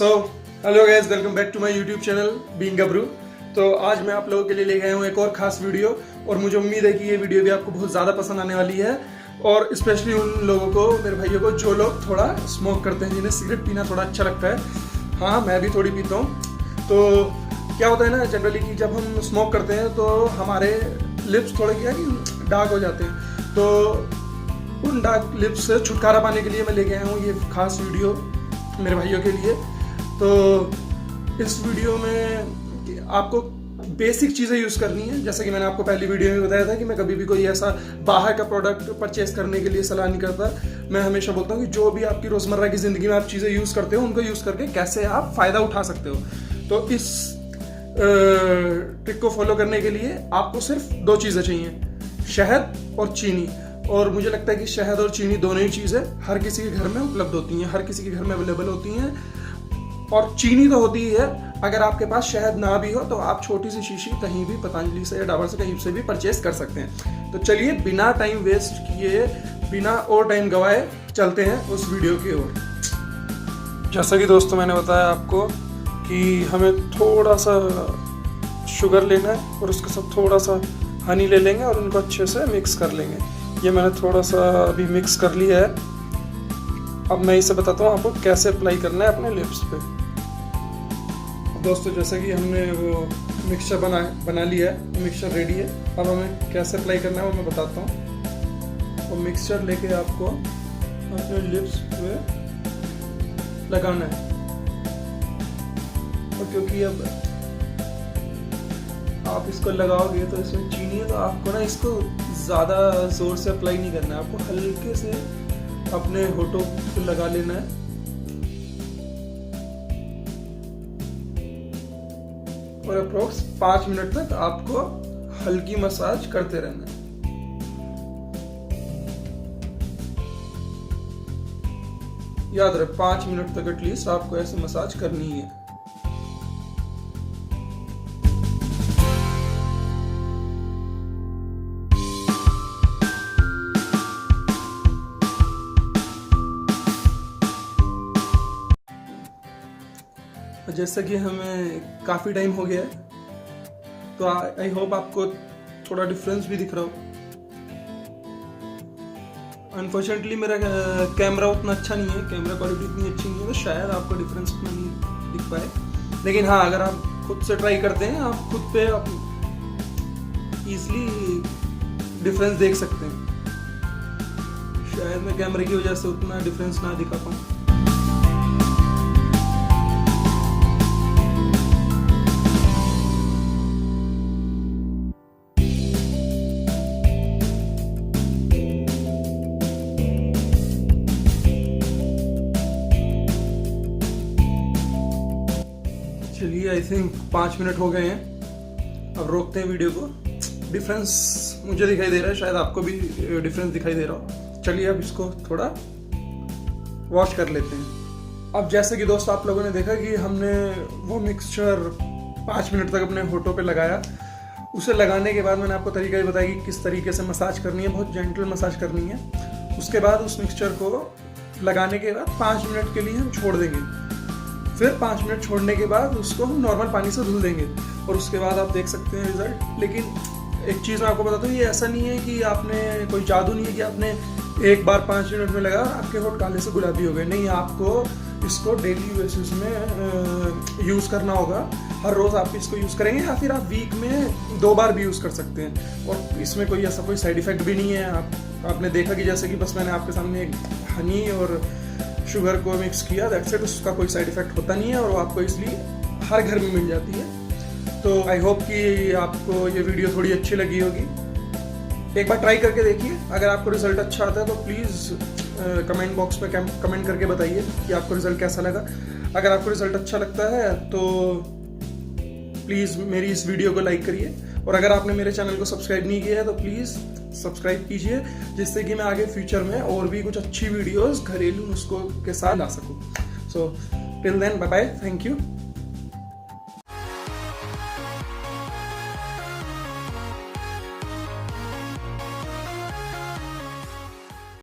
So hello guys, welcome back to my YouTube channel being Gabru. तो आज मैं आप लोगों के लिए ले गया हूँ एक और ख़ास वीडियो और मुझे उम्मीद है कि ये वीडियो भी आपको बहुत ज़्यादा पसंद आने वाली है और स्पेशली उन लोगों को, मेरे भाइयों को, जो लोग थोड़ा स्मोक करते हैं, जिन्हें सिगरेट पीना थोड़ा अच्छा लगता है। हाँ, मैं भी थोड़ी पीता हूँ। तो क्या होता है ना, जनरली कि जब हम स्मोक करते हैं तो हमारे लिप्स थोड़े क्या कि डार्क हो जाते हैं। तो उन डार्क लिप्स से छुटकारा पाने के लिए मैं लेके आया हूँ ये खास वीडियो मेरे भाइयों के लिए। तो इस वीडियो में आपको बेसिक चीज़ें यूज़ करनी है। जैसा कि मैंने आपको पहली वीडियो में बताया था कि मैं कभी भी कोई ऐसा बाहर का प्रोडक्ट परचेस करने के लिए सलाह नहीं करता। मैं हमेशा बोलता हूँ कि जो भी आपकी रोज़मर्रा की ज़िंदगी में आप चीज़ें यूज़ करते हो, उनको यूज़ करके कैसे आप फ़ायदा उठा सकते हो। तो इस ट्रिक को फॉलो करने के लिए आपको सिर्फ दो चीज़ें चाहिए, शहद और चीनी। और मुझे लगता है कि शहद और चीनी दोनों ही चीज़ें हर किसी के घर में उपलब्ध होती हैं, हर किसी के घर में अवेलेबल होती हैं। और चीनी तो होती ही है। अगर आपके पास शहद ना भी हो तो आप छोटी सी शीशी कहीं भी पतंजलि से या डाबर से कहीं से भी परचेस कर सकते हैं। तो चलिए बिना टाइम वेस्ट किए, बिना और टाइम गवाए चलते हैं उस वीडियो की ओर। जैसा कि दोस्तों मैंने बताया आपको कि हमें थोड़ा सा शुगर लेना है और उसके साथ थोड़ा सा हनी ले लेंगे और उनको अच्छे से मिक्स कर लेंगे। ये मैंने थोड़ा सा अभी मिक्स कर लिया है। अब मैं इसे बताता हूँ आपको कैसे अप्लाई करना है अपने लिप्स पे। दोस्तों जैसे कि हमने वो मिक्सचर बना लिया है, मिक्सचर रेडी है। अब हमें कैसे अप्लाई करना है वो मैं बताता हूँ। वो मिक्सचर लेके आपको अपने लिप्स पे लगाना है। और क्योंकि अब आप इसको लगाओगे तो इसमें चीनी है, तो आपको ना इसको ज़्यादा ज़ोर से अप्लाई नहीं करना है, आपको हल्के से अपने होठों पे लगा लेना है। और अप्रोक्स 5 मिनट तक आपको हल्की मसाज करते रहना है। याद रहे 5 मिनट तक एटलीस्ट आपको ऐसे मसाज करनी ही है। जैसा कि हमें काफ़ी टाइम हो गया है तो आई होप आपको थोड़ा डिफरेंस भी दिख रहा हो। अनफॉर्चुनेटली मेरा कैमरा उतना अच्छा नहीं है, कैमरा क्वालिटी इतनी अच्छी नहीं है, तो शायद आपको डिफरेंस उतना नहीं दिख पाए। लेकिन हाँ, अगर आप खुद से ट्राई करते हैं, आप खुद पे ईजिली डिफरेंस देख सकते हैं। शायद मैं कैमरे की वजह से उतना डिफरेंस ना दिखा पाऊँ। चलिए, आई थिंक 5 मिनट हो गए हैं। अब रोकते हैं वीडियो को। डिफरेंस मुझे दिखाई दे रहा है, शायद आपको भी डिफरेंस दिखाई दे रहा हो। चलिए अब इसको थोड़ा वॉश कर लेते हैं। अब जैसे कि दोस्त आप लोगों ने देखा कि हमने वो मिक्सचर 5 मिनट तक अपने होठों पे लगाया। उसे लगाने के बाद मैंने आपको तरीका ही बताया कि किस तरीके से मसाज करनी है, बहुत जेंटल मसाज करनी है। उसके बाद उस मिक्सचर को लगाने के बाद 5 मिनट के लिए हम छोड़ देंगे। फिर 5 मिनट छोड़ने के बाद उसको हम नॉर्मल पानी से धुल देंगे और उसके बाद आप देख सकते हैं रिजल्ट। लेकिन एक चीज़ मैं आपको बताता हूँ, ये ऐसा नहीं है कि आपने कोई जादू नहीं है कि आपने एक बार 5 मिनट में लगाया और आपके होठ काले से गुलाबी हो गए। नहीं, आपको इसको डेली बेसिस में यूज़ करना होगा। हर रोज़ आप इसको यूज़ करेंगे या फिर आप वीक में 2 बार भी यूज़ कर सकते हैं। और इसमें कोई ऐसा कोई साइड इफ़ेक्ट भी नहीं है। आपने देखा कि जैसे कि बस मैंने आपके सामने हनी और शुगर को मिक्स किया, दैट्स इट। उसका कोई साइड इफेक्ट होता नहीं है और वो आपको इसलिए हर घर में मिल जाती है। तो आई होप कि आपको ये वीडियो थोड़ी अच्छी लगी होगी। एक बार ट्राई करके देखिए। अगर आपको रिजल्ट अच्छा आता है तो प्लीज़ कमेंट बॉक्स में कमेंट करके बताइए कि आपको रिजल्ट कैसा लगा। अगर आपको रिजल्ट अच्छा लगता है तो प्लीज़ मेरी इस वीडियो को लाइक करिए। और अगर आपने मेरे चैनल को सब्सक्राइब नहीं किया है तो प्लीज़ सब्सक्राइब कीजिए, जिससे कि मैं आगे फ्यूचर में और भी कुछ अच्छी वीडियोस घरेलू नुस्खों के साथ ला सकूं। So till then, bye bye, thank you.